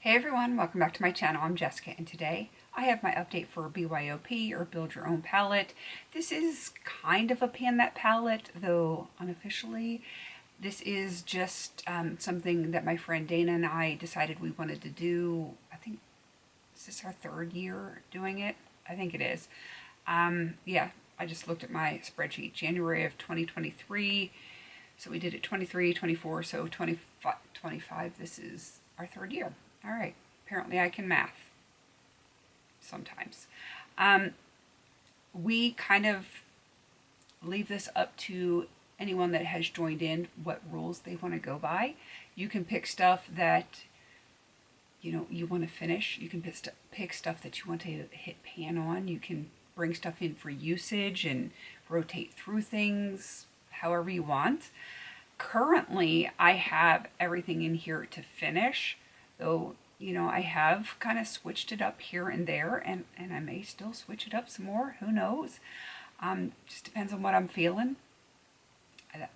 Hey everyone, welcome back to my channel. I'm Jessica and today I have my update for BYOP or Build Your Own Palette. This is kind of a pan that palette, though unofficially. This is just something that my friend Dana and I decided we wanted to do. I think, is this our third year doing it? I think it is. Yeah, I just looked at my spreadsheet. January of 2023. So we did it 23, 24, so 25, 25. This is our third year. All right, apparently I can math sometimes. We kind of leave this up to anyone that has joined in what rules they want to go by. You can pick stuff that you want to finish. You can pick stuff that you want to hit pan on. You can bring stuff in for usage and rotate through things however you want. Currently, I have everything in here to finish, though, I have kind of switched it up here and there, and I may still switch it up some more. Who knows? Just depends on what I'm feeling.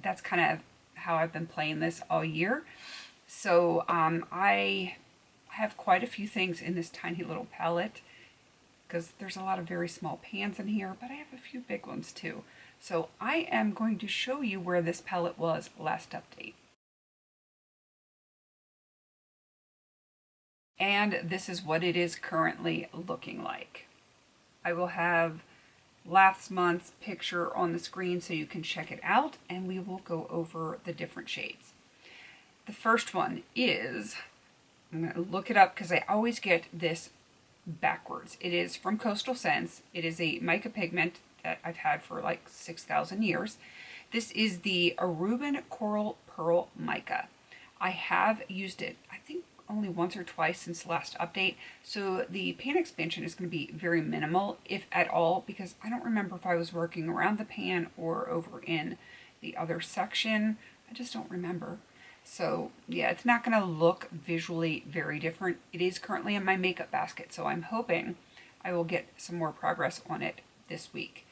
That's kind of how I've been playing this all year. So I have quite a few things in this tiny little palette because there's a lot of very small pans in here, but I have a few big ones too. So I am going to show you where this palette was last update. And this is what it is currently looking like. I will have last month's picture on the screen so you can check it out, and we will go over the different shades. The first one is, I'm going to look it up because I always get this backwards. It is from Coastal Scents. It is a mica pigment that I've had for like 6,000 years. This is the Aruban Coral Pearl Mica. I have used it, I think, only once or twice since the last update, so the pan expansion is going to be very minimal, if at all, because I don't remember if I was working around the pan or over in the other section. I just don't remember. So yeah, it's not going to look visually very different. It is currently in my makeup basket, so I'm hoping I will get some more progress on it this week.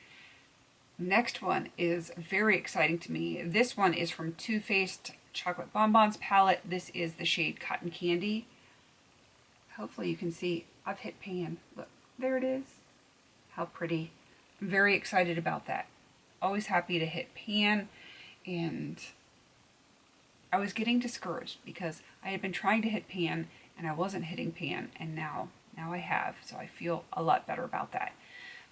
Next one is very exciting to me. This one is from Too Faced Chocolate Bonbons palette. This is the shade Cotton Candy. Hopefully you can see I've hit pan. Look, there it is. How pretty. I'm very excited about that. Always happy to hit pan, and I was getting discouraged because I had been trying to hit pan and I wasn't hitting pan, and now I have, so I feel a lot better about that.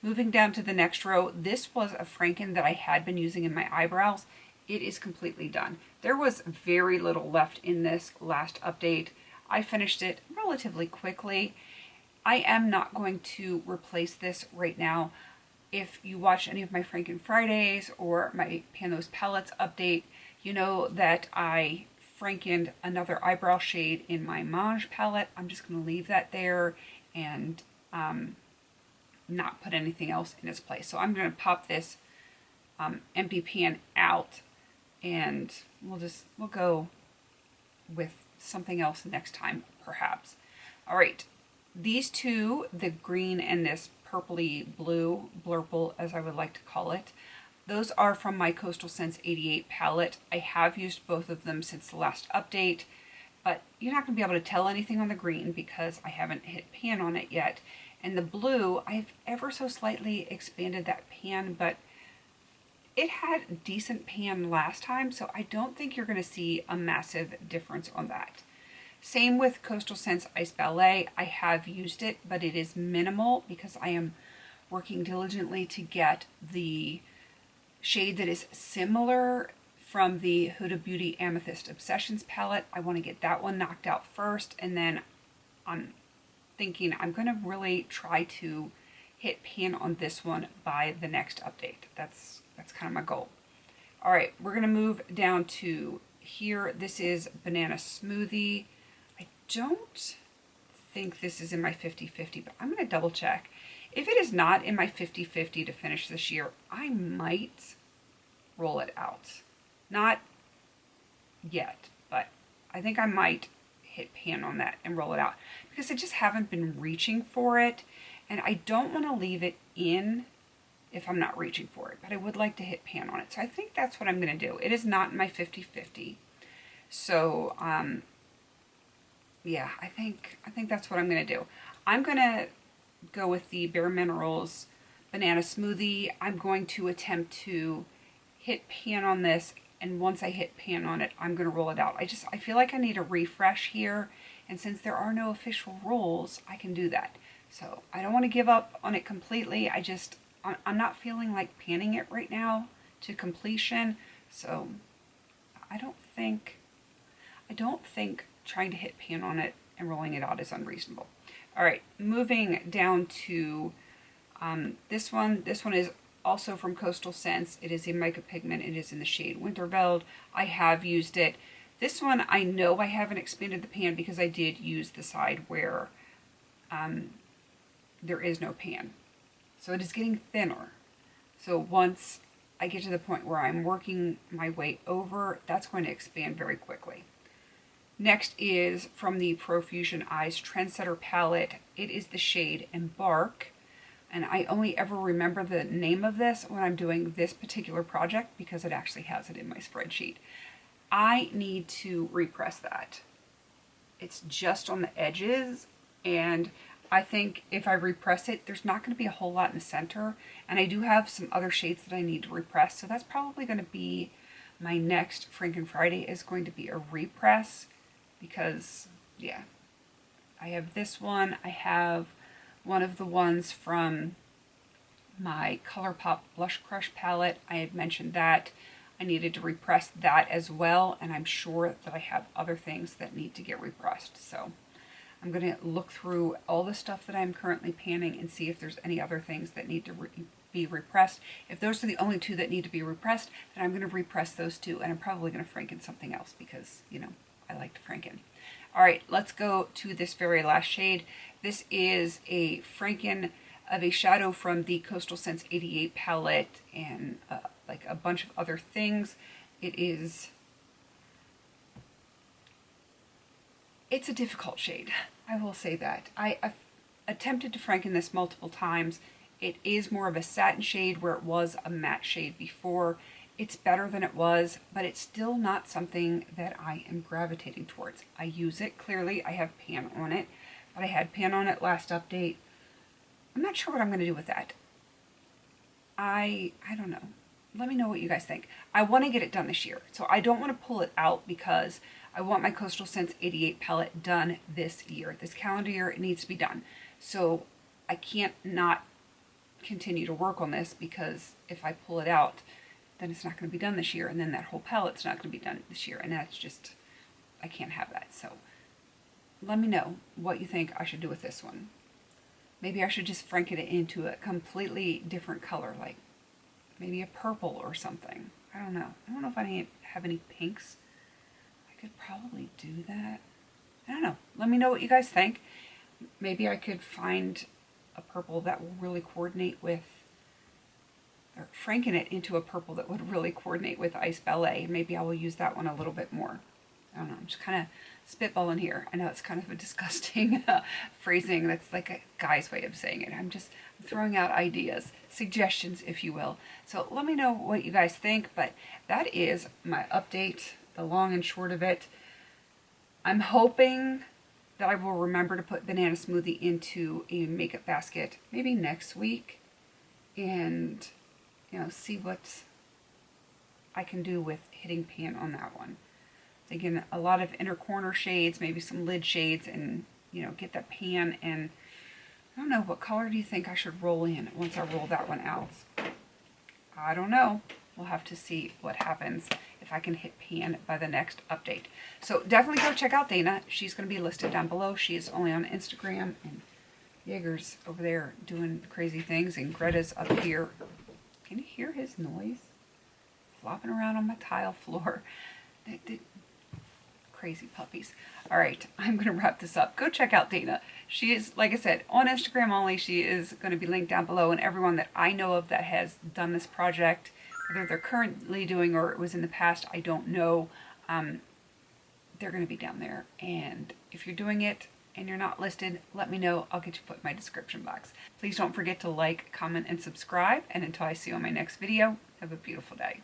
Moving down to the next row, this was a Franken that I had been using in my eyebrows. It is completely done. There was very little left in this last update. I finished it relatively quickly. I am not going to replace this right now. If you watch any of my Franken Fridays or my Pan Those Palettes update, you know that I Frankened another eyebrow shade in my Mange palette. I'm just going to leave that there and not put anything else in its place. So I'm going to pop this empty pan out, and we'll go with something else next time, perhaps. All right, these two, the green and this purpley blue, blurple as I would like to call it, those are from my Coastal Scents 88 palette. I have used both of them since the last update, but you're not going to be able to tell anything on the green because I haven't hit pan on it yet. And the blue, I've ever so slightly expanded that pan, but it had decent pan last time, so I don't think you're going to see a massive difference on that. Same with Coastal Scents Ice Ballet. I have used it, but it is minimal because I am working diligently to get the shade that is similar from the Huda Beauty Amethyst Obsessions palette. I want to get that one knocked out first, and then I'm thinking I'm going to really try to hit pan on this one by the next update. That's kind of my goal. All right, we're going to move down to here. This is Banana Smoothie. I don't think this is in my 50-50, but I'm going to double check. If it is not in my 50-50 to finish this year, I might roll it out. Not yet, but I think I might hit pan on that and roll it out because I just haven't been reaching for it, and I don't want to leave it in if I'm not reaching for it, but I would like to hit pan on it. So I think that's what I'm going to do. It is not in my 50-50. So yeah, I think that's what I'm going to do. I'm going to go with the Bare Minerals banana smoothie. I'm going to attempt to hit pan on this, and once I hit pan on it, I'm going to roll it out. I feel like I need a refresh here, and since there are no official rules, I can do that. So I don't want to give up on it completely. I'm not feeling like panning it right now to completion, so I don't think trying to hit pan on it and rolling it out is unreasonable. All right, moving down to this one. This one is also from Coastal Scents. It is a mica pigment. It is in the shade Winterveld. I have used it. This one, I know I haven't expanded the pan because I did use the side where there is no pan. So it is getting thinner. So once I get to the point where I'm working my way over, that's going to expand very quickly. Next is from the Profusion Eyes Trendsetter palette. It is the shade Embark. And I only ever remember the name of this when I'm doing this particular project because it actually has it in my spreadsheet. I need to repress that. It's just on the edges, and I think if I repress it, there's not going to be a whole lot in the center. And I do have some other shades that I need to repress, so that's probably going to be my next Franken Friday is going to be a repress because, yeah, I have this one. I have one of the ones from my ColourPop Blush Crush palette. I had mentioned that I needed to repress that as well, and I'm sure that I have other things that need to get repressed. So I'm going to look through all the stuff that I'm currently panning and see if there's any other things that need to be repressed. If those are the only two that need to be repressed, then I'm going to repress those two, and I'm probably going to Franken something else because, you know, I like to Franken. All right, let's go to this very last shade. This is a Franken of a shadow from the Coastal Scents 88 palette and like a bunch of other things. It's a difficult shade, I will say that. I've attempted to Franken this multiple times. It is more of a satin shade where it was a matte shade before. It's better than it was, but it's still not something that I am gravitating towards. I use it, clearly. I have pan on it, but I had pan on it last update. I'm not sure what I'm going to do with that. I don't know. Let me know what you guys think. I want to get it done this year, so I don't want to pull it out because I want my Coastal Scents 88 palette done this year. This calendar year, it needs to be done. So I can't not continue to work on this because if I pull it out, then it's not going to be done this year, and then that whole palette's not going to be done this year, and that's just, I can't have that. So let me know what you think I should do with this one. Maybe I should just Franken it into a completely different color, like maybe a purple or something. I don't know. I don't know if I have any pinks. I could probably do that. I don't know. Let me know what you guys think. Maybe I could find a purple that will really coordinate with, or Franken it into a purple that would really coordinate with Ice Ballet. Maybe I will use that one a little bit more. I don't know, I'm just kind of spitballing here. I know it's kind of a disgusting phrasing. That's like a guy's way of saying it. I'm throwing out ideas, suggestions, if you will. So let me know what you guys think, but that is my update, the long and short of it. I'm hoping that I will remember to put banana smoothie into a makeup basket maybe next week and, you know, see what I can do with hitting pan on that one. Thinking a lot of inner corner shades, maybe some lid shades, and, you know, get that pan. And I don't know, what color do you think I should roll in once I roll that one out? I don't know. We'll have to see what happens if I can hit pan by the next update. So definitely go check out Dana. She's going to be listed down below. She is only on Instagram, and Jaeger's over there doing crazy things, and Greta's up here. Can you hear his noise? Flopping around on my tile floor. Crazy puppies. All right, I'm going to wrap this up. Go check out Dana. She is, like I said, on Instagram only. She is going to be linked down below, and everyone that I know of that has done this project, whether they're currently doing or it was in the past, I don't know, they're going to be down there. And if you're doing it and you're not listed, let me know. I'll get you put in my description box. Please don't forget to like, comment, and subscribe. And until I see you on my next video, have a beautiful day.